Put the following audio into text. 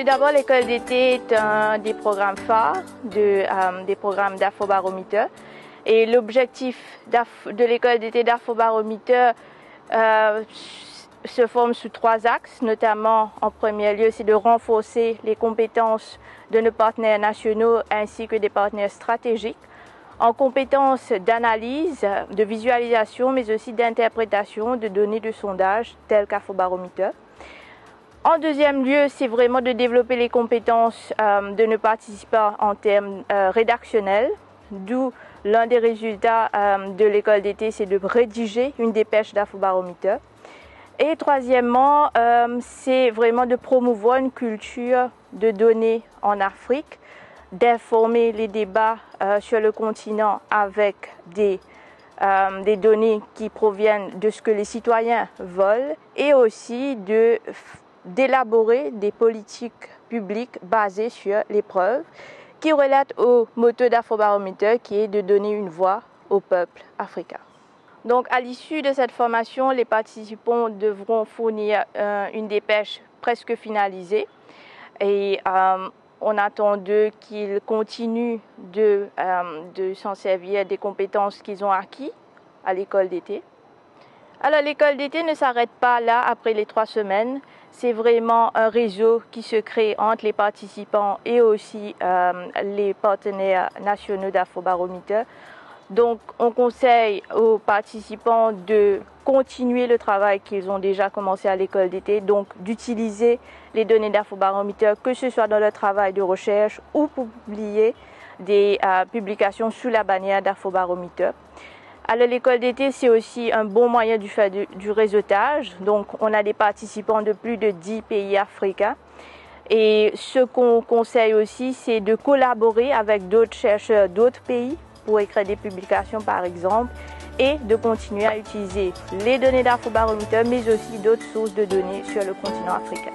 Tout d'abord, l'école d'été est un des programmes phares des programmes d'Afrobaromètre. Et l'objectif de l'école d'été d'Afrobaromètre se forme sous 3 axes, notamment en premier lieu, c'est de renforcer les compétences de nos partenaires nationaux ainsi que des partenaires stratégiques en compétences d'analyse, de visualisation, mais aussi d'interprétation de données de sondage telles qu'Afrobaromètre. En deuxième lieu, c'est vraiment de développer les compétences de nos participants en termes rédactionnels, d'où l'un des résultats de l'école d'été, c'est de rédiger une dépêche d'Afrobaromètre. Et troisièmement, c'est vraiment de promouvoir une culture de données en Afrique, d'informer les débats sur le continent avec des données qui proviennent de ce que les citoyens veulent et aussi d'élaborer des politiques publiques basées sur les preuves qui relatent au motto d'Afrobaromètre qui est de donner une voix au peuple africain. Donc à l'issue de cette formation, les participants devront fournir une dépêche presque finalisée et on attend d'eux qu'ils continuent de s'en servir des compétences qu'ils ont acquises à l'école d'été. Alors l'école d'été ne s'arrête pas là après les 3 semaines. C'est vraiment un réseau qui se crée entre les participants et aussi les partenaires nationaux d'Afrobaromètre. Donc on conseille aux participants de continuer le travail qu'ils ont déjà commencé à l'école d'été, donc d'utiliser les données d'Afrobaromètre, que ce soit dans leur travail de recherche ou pour publier des publications sous la bannière d'Afrobaromètre. Alors l'école d'été, c'est aussi un bon moyen de faire du réseautage. Donc on a des participants de plus de 10 pays africains. Et ce qu'on conseille aussi, c'est de collaborer avec d'autres chercheurs d'autres pays pour écrire des publications par exemple, et de continuer à utiliser les données d'Afrobaromètre, mais aussi d'autres sources de données sur le continent africain.